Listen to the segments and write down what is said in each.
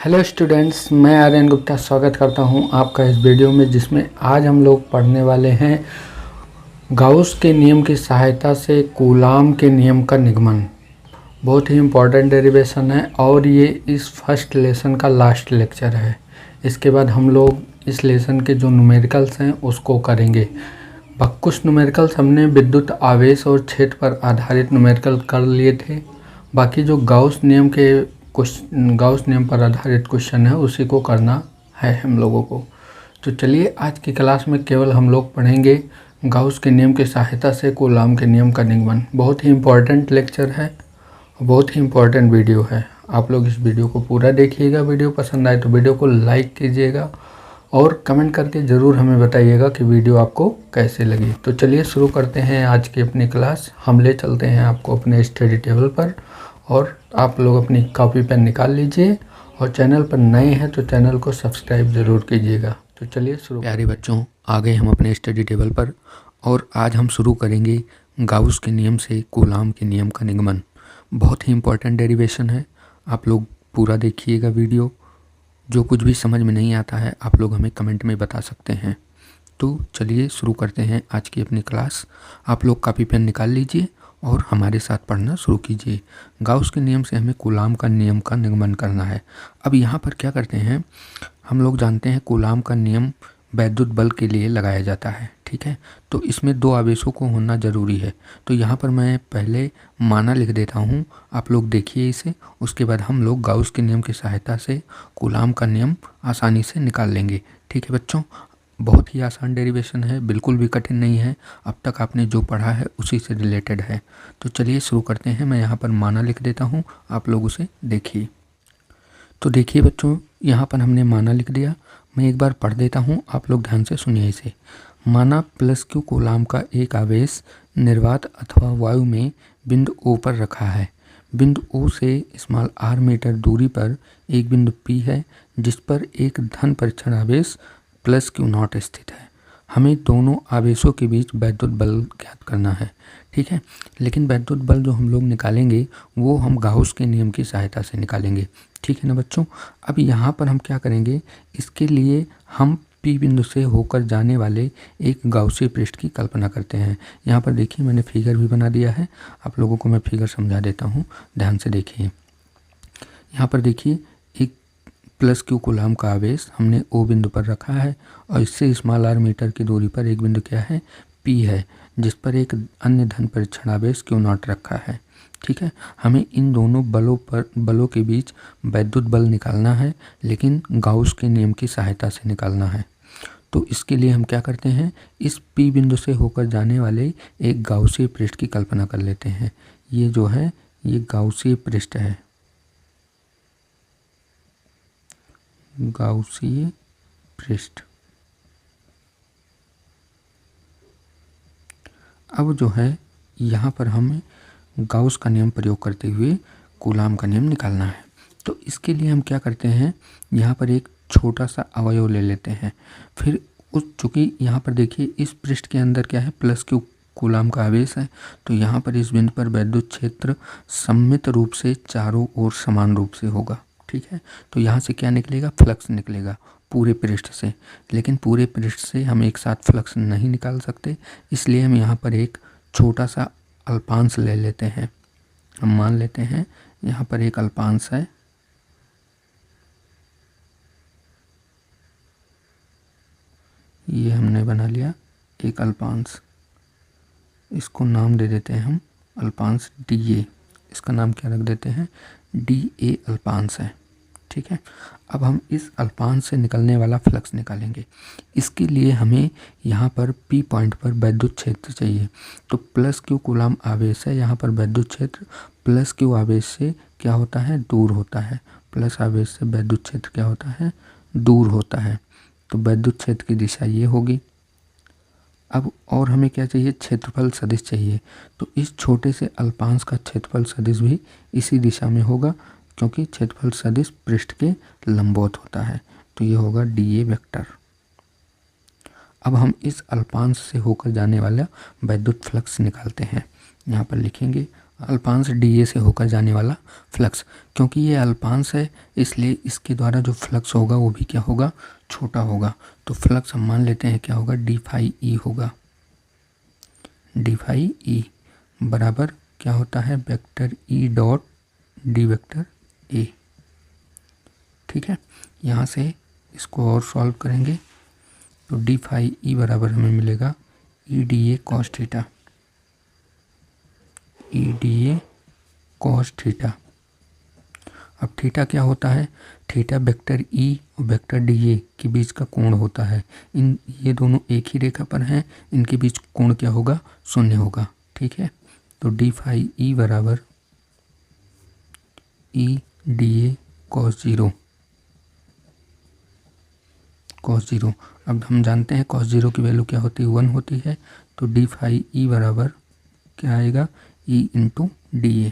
Hello students, मैं आर्यन गुप्ता स्वागत करता हूं आपका इस वीडियो में, जिसमें आज हम लोग पढ़ने वाले हैं गाउस के नियम की सहायता से कूलाम के नियम का निगमन। बहुत ही इम्पॉर्टेंट डेरिवेशन है और ये इस फर्स्ट लेसन का लास्ट लेक्चर है। इसके बाद हम लोग इस लेसन के जो न्यूमेरिकल्स हैं उसको करेंगे। कुछ न्यूमेरिकल्स हमने विद्युत आवेश और क्षेत्र पर आधारित न्यूमेरिकल कर लिए थे। बाकी जो गाउस नियम पर आधारित क्वेश्चन है उसी को करना है हम लोगों को। तो चलिए, आज की क्लास में केवल हम लोग पढ़ेंगे गाउस के नियम की सहायता से कूलाम के नियम का निगमन। बहुत ही इम्पोर्टेंट लेक्चर है, बहुत ही इम्पोर्टेंट वीडियो है। आप लोग इस वीडियो को पूरा देखिएगा। वीडियो पसंद आए तो वीडियो को लाइक कीजिएगा और कमेंट करके ज़रूर हमें बताइएगा कि वीडियो आपको कैसे लगी। तो चलिए शुरू करते हैं आज की अपनी क्लास। हम ले चलते हैं आपको अपने स्टडी टेबल पर और आप लोग अपनी कॉपी पेन निकाल लीजिए और चैनल पर नए हैं तो चैनल को सब्सक्राइब ज़रूर कीजिएगा। तो चलिए शुरू। प्यारे बच्चों, आ गए हम अपने स्टडी टेबल पर और आज हम शुरू करेंगे गाउस के नियम से कूलाम के नियम का निगमन। बहुत ही इम्पोर्टेंट डेरिवेशन है, आप लोग पूरा देखिएगा वीडियो। जो कुछ भी समझ में नहीं आता है आप लोग हमें कमेंट में बता सकते हैं। तो चलिए शुरू करते हैं आज की अपनी क्लास। आप लोग कॉपी पेन निकाल लीजिए और हमारे साथ पढ़ना शुरू कीजिए। गाउस के नियम से हमें कूलाम का नियम का निगमन करना है। अब यहाँ पर क्या करते हैं, हम लोग जानते हैं कूलाम का नियम वैद्युत बल के लिए लगाया जाता है, ठीक है। तो इसमें दो आवेशों को होना ज़रूरी है। तो यहाँ पर मैं पहले माना लिख देता हूँ, आप लोग देखिए इसे। उसके बाद हम लोग गाउस के नियम की सहायता से कूलाम का नियम आसानी से निकाल लेंगे, ठीक है बच्चों। बहुत ही आसान डेरिवेशन है, बिल्कुल भी कठिन नहीं है। अब तक आपने जो पढ़ा है उसी से रिलेटेड है। तो चलिए शुरू करते हैं। मैं यहाँ पर माना लिख देता हूँ, आप लोग उसे देखिए। तो देखिए बच्चों, यहाँ पर हमने माना लिख दिया। मैं एक बार पढ़ देता हूँ, आप लोग ध्यान से सुनिए इसे। माना प्लस क्यू कूलाम का एक आवेश निर्वात अथवा वायु में बिंदु O पर रखा है। बिंदु O से स्मॉल r मीटर दूरी पर एक बिंदु P है जिस पर एक धन परीक्षण आवेश प्लस क्यू नॉट स्थित है। हमें दोनों आवेशों के बीच वैद्युत बल ज्ञात करना है, ठीक है। लेकिन वैद्युत बल जो हम लोग निकालेंगे वो हम गाउस के नियम की सहायता से निकालेंगे, ठीक है ना बच्चों। अब यहाँ पर हम क्या करेंगे, इसके लिए हम P बिंदु से होकर जाने वाले एक गाउसीय पृष्ठ की कल्पना करते हैं। यहाँ पर देखिए, मैंने फिगर भी बना दिया है। आप लोगों को मैं फिगर समझा देता हूँ, ध्यान से देखिए। यहाँ पर देखिए, एक प्लस क्यू कूलाम का आवेश हमने O बिंदु पर रखा है और इससे स्मॉल r मीटर की दूरी पर एक बिंदु क्या है, P है, जिस पर एक अन्य धन परीक्षण आवेश Q नॉट रखा है, ठीक है। हमें इन दोनों बलों के बीच वैद्युत बल निकालना है, लेकिन गाउस के नियम की सहायता से निकालना है। तो इसके लिए हम क्या करते हैं, इस P बिंदु से होकर जाने वाले एक गाउसीय पृष्ठ की कल्पना कर लेते हैं। ये जो है ये गाउसीय पृष्ठ है, गाउसीय पृष्ठ। अब जो है यहाँ पर हमें गाउस का नियम प्रयोग करते हुए कूलाम का नियम निकालना है। तो इसके लिए हम क्या करते हैं, यहाँ पर एक छोटा सा अवयव ले लेते हैं। फिर चूँकि यहाँ पर देखिए इस पृष्ठ के अंदर क्या है, प्लस क्यू कूलाम का आवेश है। तो यहाँ पर इस बिंदु पर वैद्युत क्षेत्र सममित रूप से चारों ओर समान रूप से होगा, ठीक है। तो यहाँ से क्या निकलेगा, फ्लक्स निकलेगा पूरे पृष्ठ से। लेकिन पूरे पृष्ठ से हम एक साथ फ्लक्स नहीं निकाल सकते, इसलिए हम यहाँ पर एक छोटा सा अल्पांश ले लेते हैं। हम मान लेते हैं यहाँ पर एक अल्पांश है, ये हमने बना लिया एक अल्पांश। इसको नाम दे देते हैं हम अल्पांश dA। इसका नाम क्या रख देते हैं, dA अल्पांश है, ठीक है। अब हम इस अल्पांश से निकलने वाला फ्लक्स निकालेंगे। इसके लिए हमें यहाँ पर P पॉइंट पर वैद्युत क्षेत्र चाहिए। तो प्लस क्यू कूलाम आवेश है, यहाँ पर वैद्युत क्षेत्र प्लस क्यू आवेश से क्या होता है, दूर होता है। प्लस आवेश से वैद्युत क्षेत्र क्या होता है, दूर होता है। तो वैद्युत क्षेत्र की दिशा ये होगी। अब और हमें क्या चाहिए, क्षेत्रफल सदिश चाहिए। तो इस छोटे से अल्पांश का क्षेत्रफल सदिश भी इसी दिशा में होगा, क्योंकि क्षेत्रफल सदिश पृष्ठ के लंबवत होता है। तो ये होगा dA वेक्टर। अब हम इस अल्पांश से होकर जाने वाला वैद्युत फ्लक्स निकालते हैं। यहाँ पर लिखेंगे अल्पांश डी से होकर जाने वाला फ्लक्स। क्योंकि ये अल्पांश है इसलिए इसके द्वारा जो फ्लक्स होगा वो भी क्या होगा, छोटा होगा। तो फ्लक्स हम मान लेते हैं क्या होगा, डी फाई ई होगा। डी फाई ई बराबर क्या होता है, vector E dot D vector A. ठीक है, यहाँ से इसको और सॉल्व करेंगे तो डी फाई ई बराबर हमें मिलेगा E D A cos theta, E D A cos theta. अब थीटा क्या होता है, थीटा वेक्टर ई और वेक्टर डी ए के बीच का कोण होता है। ये दोनों एक ही रेखा पर हैं, इनके बीच कोण क्या होगा, शून्य होगा। ठीक है, तो डी फाई ई बराबर E D A cos zero, cos zero. अब हम जानते हैं कॉस जीरो की वैल्यू क्या होती है, 1 होती है। तो डी फाई ई बराबर क्या आएगा, ई इंटू डी ए।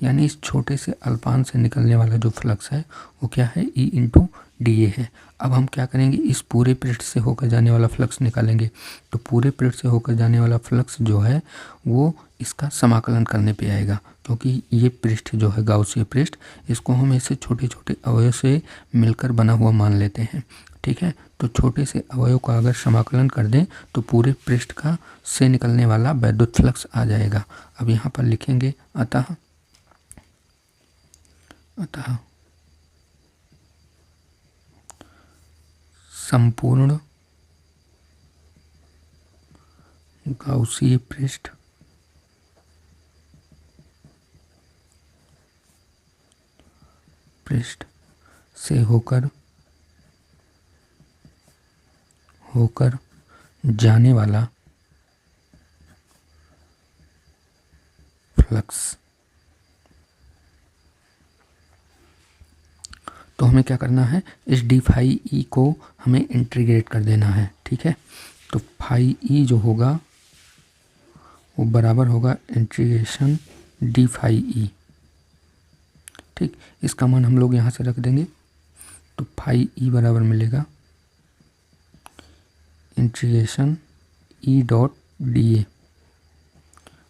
यानी इस छोटे से अल्पांश से निकलने वाला जो फ्लक्स है वो क्या है, ई इंटू डी ए है। अब हम क्या करेंगे, इस पूरे पृष्ठ से होकर जाने वाला फ्लक्स निकालेंगे। तो पूरे पृष्ठ से होकर जाने वाला फ्लक्स जो है वो इसका समाकलन करने पे आएगा, क्योंकि ये पृष्ठ जो है गाउसीय पृष्ठ, इसको हम ऐसे छोटे छोटे अवयव से मिलकर बना हुआ मान लेते हैं। ठीक है, तो छोटे से अवयव का अगर समाकलन कर दें तो पूरे पृष्ठ का से निकलने वाला वैद्युत फ्लक्स आ जाएगा। अब यहाँ पर लिखेंगे अतः संपूर्ण गाउसीय पृष्ठ से होकर जाने वाला फ्लक्स। तो हमें क्या करना है, इस डी फाई ई को हमें इंटीग्रेट कर देना है। ठीक है, तो फाई ई जो होगा वो बराबर होगा इंटीग्रेशन डी फाई ई। ठीक, इसका मान हम लोग यहाँ से रख देंगे। तो फाई ई बराबर मिलेगा integration E dot D A.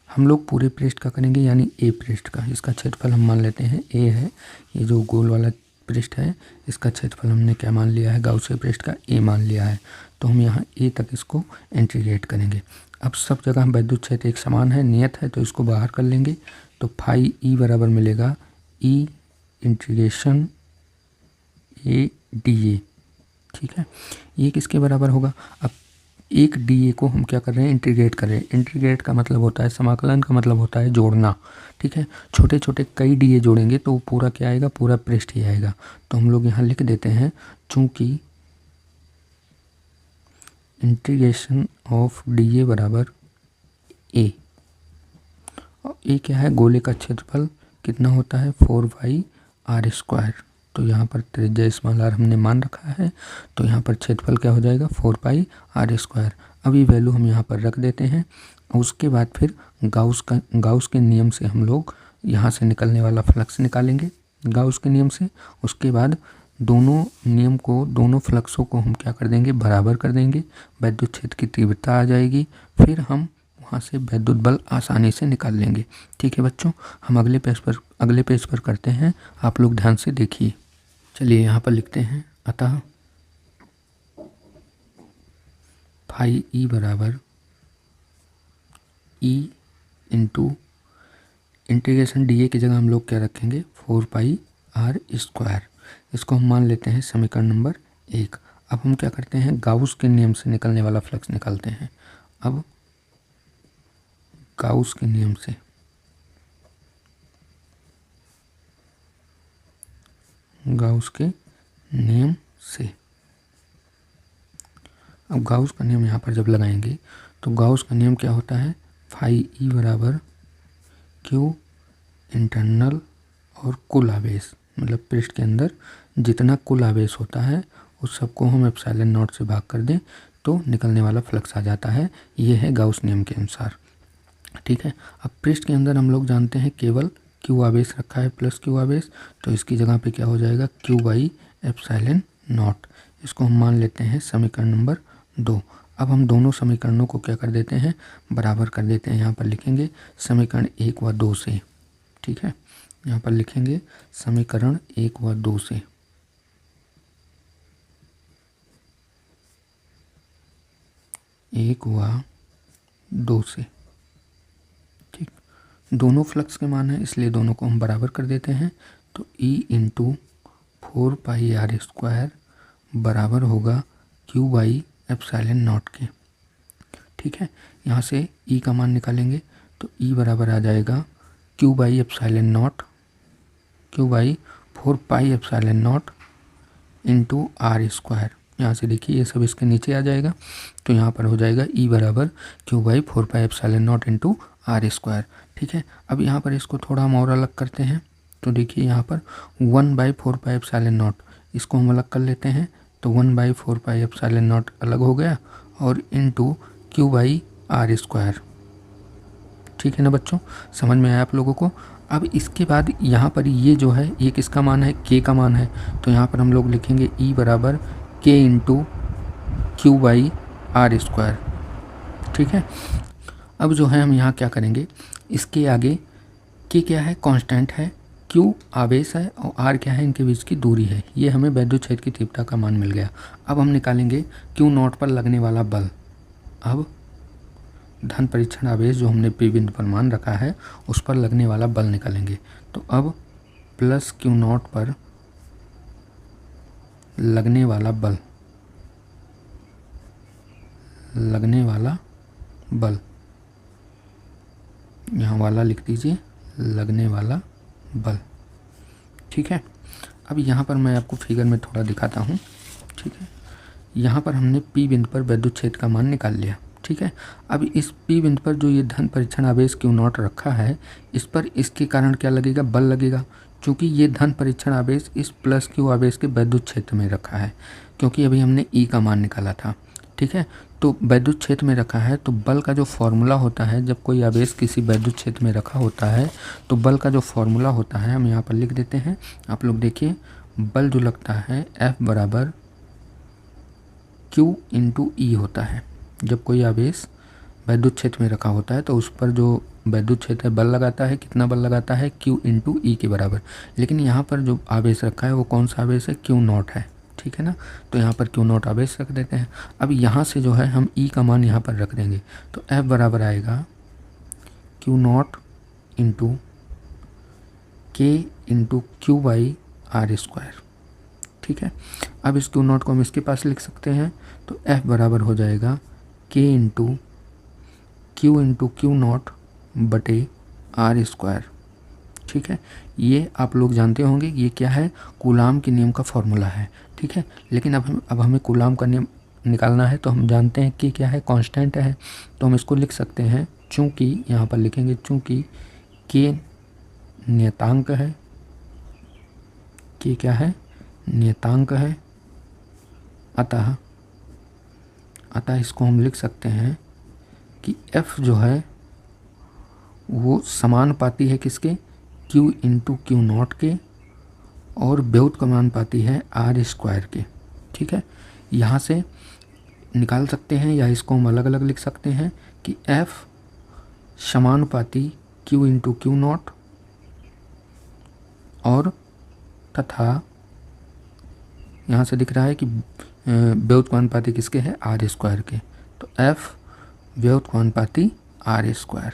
हम लोग पूरे पृष्ठ का करेंगे, यानी ए पृष्ठ का। इसका क्षेत्रफल हम मान लेते हैं ए है, ये जो गोल वाला पृष्ठ है इसका क्षेत्रफल हमने क्या मान लिया है, गाउसीय पृष्ठ का ए मान लिया है। तो हम यहाँ ए तक इसको इंटीग्रेट करेंगे। अब सब जगह हम वैद्युत क्षेत्र एक समान है, नियत है, तो इसको बाहर कर लेंगे। तो फाई ई बराबर मिलेगा ई इंटीग्रेशन ए डी ए। ठीक है, ये किसके बराबर होगा, अब एक डी ए को हम क्या कर रहे हैं, इंटीग्रेट कर रहे हैं। इंटीग्रेट का मतलब होता है, समाकलन का मतलब होता है जोड़ना। ठीक है, छोटे छोटे कई डी ए जोड़ेंगे तो वो पूरा क्या आएगा, पूरा पृष्ठ ही आएगा। तो हम लोग यहाँ लिख देते हैं, चूंकि इंटीग्रेशन ऑफ डी ए बराबर ए, और ए क्या है, गोले का क्षेत्रफल कितना होता है, 4πr²। तो यहाँ पर त्रिज्या स्मॉल आर हमने मान रखा है, तो यहाँ पर क्षेत्रफल क्या हो जाएगा, 4πr²। अब ये वैल्यू हम यहाँ पर रख देते हैं। उसके बाद फिर गाउस के नियम से हम लोग यहाँ से निकलने वाला फ्लक्स निकालेंगे, गाउस के नियम से। उसके बाद दोनों नियम को, दोनों फ्लक्सों को हम क्या कर देंगे, बराबर कर देंगे। वैद्युत क्षेत्र की तीव्रता आ जाएगी, फिर हम वहाँ से वैद्युत बल आसानी से निकाल लेंगे। ठीक है बच्चों, हम अगले पेज पर करते हैं, आप लोग ध्यान से देखिए। चलिए यहाँ पर लिखते हैं, अतः फाई ई बराबर E into integration D A की जगह हम लोग क्या रखेंगे, 4πr²। इसको हम मान लेते हैं समीकरण नंबर 1। अब हम क्या करते हैं, गाउस के नियम से निकलने वाला फ्लक्स निकालते हैं। अब गाउस के नियम से अब गाउस का नियम यहाँ पर जब लगाएंगे तो गाउस का नियम क्या होता है, फाई ई बराबर क्यू इंटरनल और कुल आवेश, मतलब पृष्ठ के अंदर जितना कुल आवेश होता है उस सबको हम एप्सिलॉन नॉट से भाग कर दें तो निकलने वाला फ्लक्स आ जाता है। ये है गाउस नियम के अनुसार। ठीक है, अब पृष्ठ के अंदर हम लोग जानते हैं केवल क्यू आवेश रखा है, प्लस क्यू आवेश, तो इसकी जगह पे क्या हो जाएगा, क्यू बाई एप्सिलॉन नॉट। इसको हम मान लेते हैं समीकरण नंबर 2। अब हम दोनों समीकरणों को क्या कर देते हैं, बराबर कर देते हैं। यहाँ पर लिखेंगे समीकरण 1 व 2 से, ठीक है। यहाँ पर लिखेंगे समीकरण 1 व 2 से, 1 व 2 से, ठीक। दोनों फ्लक्स के मान हैं इसलिए दोनों को हम बराबर कर देते हैं। तो E इंटू 4πr² बराबर होगा Q/ε0 के, ठीक है। यहाँ से E का मान निकालेंगे तो E बराबर आ जाएगा Q/ε0, Q/4πε0 इंटू r²। यहाँ से देखिए ये सब इसके नीचे आ जाएगा, तो यहाँ पर हो जाएगा E बराबर Q/4πε0 इंटू r², ठीक है। अब यहाँ पर इसको थोड़ा हम और अलग करते हैं, तो देखिए यहाँ पर 1/4πε0 इसको हम अलग कर लेते हैं, तो 1/4πε0 अलग हो गया और इंटू Q/r², ठीक है ना बच्चों, समझ में आया आप लोगों को। अब इसके बाद यहाँ पर ये जो है ये किसका मान है, K का मान है, तो यहाँ पर हम लोग लिखेंगे E बराबर K इंटू Q/r², ठीक है। अब जो है हम यहाँ क्या करेंगे, इसके आगे K क्या है, कांस्टेंट है, Q आवेश है और R क्या है, इनके बीच की दूरी है। ये हमें वैद्युत क्षेत्र की तीव्रता का मान मिल गया। अब हम निकालेंगे Q0 पर लगने वाला बल। अब धन परीक्षण आवेश जो हमने P बिंदु पर मान रखा है उस पर लगने वाला बल निकालेंगे। तो अब प्लस Q0 पर लगने वाला बल, यहाँ वाला लिख दीजिए, लगने वाला बल, ठीक है। अब यहाँ पर मैं आपको फिगर में थोड़ा दिखाता हूँ, ठीक है। यहाँ पर हमने P बिंदु पर वैद्युत क्षेत्र का मान निकाल लिया, ठीक है। अब इस P बिंदु पर जो ये धन परीक्षण आवेश Q0 रखा है, इस पर इसके कारण क्या लगेगा, बल लगेगा, क्योंकि ये धन परीक्षण आवेश इस प्लस Q आवेश के वैद्युत क्षेत्र में रखा है, क्योंकि अभी हमने E का मान निकाला था, ठीक है। तो वैद्युत क्षेत्र में रखा है तो बल का जो फॉर्मूला होता है, जब कोई आवेश किसी वैद्युत क्षेत्र में रखा होता है तो बल का जो फॉर्मूला होता है हम यहाँ पर लिख देते हैं। आप लोग देखिए, बल जो लगता है F बराबर Q इंटू E होता है। जब कोई आवेश वैद्युत क्षेत्र में रखा होता है तो उस पर जो वैद्युत क्षेत्र बल लगाता है, कितना बल लगाता है, Q इंटू E के बराबर। लेकिन यहाँ पर जो आवेश रखा है वो कौन सा आवेश है, Q0 है, ठीक है ना। तो यहाँ पर Q0 आवेश रख देते हैं। अब यहाँ से जो है हम E का मान यहाँ पर रख देंगे, तो F बराबर आएगा Q0 into K into Q/r², ठीक है। अब इस Q0 को हम इसके पास लिख सकते हैं, तो F बराबर हो जाएगा K इंटू Q0 बटे r², ठीक है। ये आप लोग जानते होंगे ये क्या है, कूलाम के नियम का फॉर्मूला है, ठीक है। लेकिन अब हमें कूलाम का नियम निकालना है, तो हम जानते हैं कि क्या है, कांस्टेंट है, तो हम इसको लिख सकते हैं, चूँकि यहाँ पर लिखेंगे चूँकि K नियतांक है, K क्या है, नियतांक है, अतः इसको हम लिख सकते हैं कि F जो है वो समानुपाती है किसके, Q इंटू Q0 के, और व्युत्क्रमानुपाती है r² के, ठीक है। यहाँ से निकाल सकते हैं या इसको हम अलग अलग लिख सकते हैं कि F समानुपाती Q इंटू Q0 और तथा यहाँ से दिख रहा है कि व्युत्क्रमानुपाती किसके है, r² के, तो F व्युत्क्रमानुपाती r²।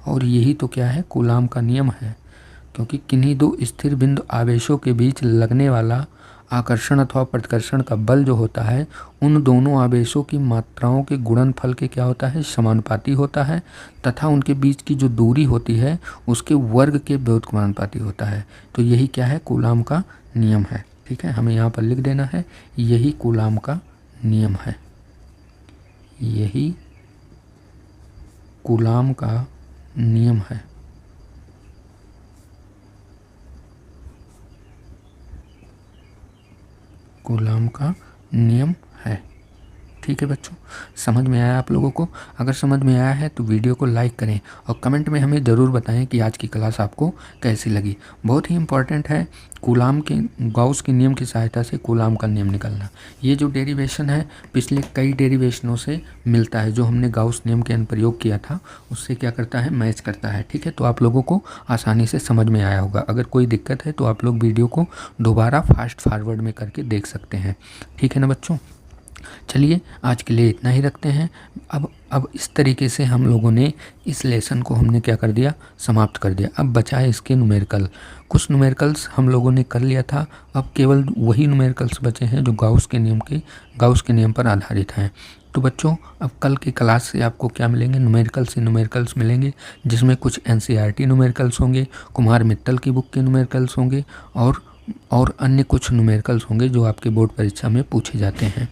और यही तो क्या है, कूलाम का नियम है, क्योंकि किन्हीं दो स्थिर बिंदु आवेशों के बीच लगने वाला आकर्षण अथवा प्रतिकर्षण का बल जो होता है उन दोनों आवेशों की मात्राओं के गुणनफल के क्या होता है, समानुपाती होता है, तथा उनके बीच की जो दूरी होती है उसके वर्ग के व्युत्क्रमानुपाती होता है। तो यही क्या है, कूलाम का नियम है, ठीक है। हमें यहाँ पर लिख देना है, यही कूलाम का नियम है, यही कूलाम का नियम है। कूलाम का नियम है, ठीक है बच्चों, समझ में आया आप लोगों को? अगर समझ में आया है तो वीडियो को लाइक करें और कमेंट में हमें ज़रूर बताएं कि आज की क्लास आपको कैसी लगी। बहुत ही इम्पॉर्टेंट है गाउस के नियम की सहायता से कूलाम का नियम निकालना। ये जो डेरिवेशन है पिछले कई डेरिवेशनों से मिलता है, जो हमने गाउस नियम के अनुप्रयोग किया था उससे क्या करता है, मैच करता है। ठीक है, तो आप लोगों को आसानी से समझ में आया होगा। अगर कोई दिक्कत है तो आप लोग वीडियो को दोबारा फास्ट फॉरवर्ड में करके देख सकते हैं। ठीक है ना बच्चों, चलिए आज के लिए इतना ही रखते हैं। अब इस तरीके से हम लोगों ने इस लेसन को हमने क्या कर दिया, समाप्त कर दिया। अब बचा है इसके न्यूमेरिकल। कुछ न्यूमेरिकल्स हम लोगों ने कर लिया था, अब केवल वही न्यूमेरिकल्स बचे हैं जो गाउस के नियम पर आधारित हैं। तो बच्चों अब कल की क्लास से आपको क्या मिलेंगे, न्यूमेरिकल्स मिलेंगे, जिसमें कुछ NCERT न्यूमेरिकल्स होंगे, कुमार मित्तल की बुक के न्यूमेरिकल्स होंगे और अन्य कुछ न्यूमेरिकल्स होंगे जो आपके बोर्ड परीक्षा में पूछे जाते हैं।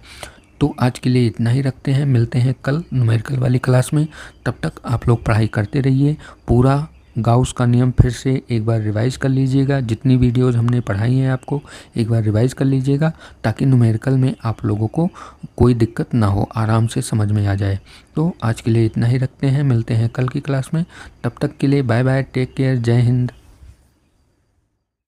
तो आज के लिए इतना ही रखते हैं, मिलते हैं कल न्यूमेरिकल वाली क्लास में। तब तक आप लोग पढ़ाई करते रहिए। पूरा गाउस का नियम फिर से एक बार रिवाइज़ कर लीजिएगा। जितनी वीडियोज़ हमने पढ़ाई हैं आपको एक बार रिवाइज़ कर लीजिएगा, ताकि न्यूमेरिकल में आप लोगों को कोई दिक्कत ना हो, आराम से समझ में आ जाए। तो आज के लिए इतना ही रखते हैं, मिलते हैं कल की क्लास में। तब तक के लिए बाय बाय, टेक केयर, जय हिंद।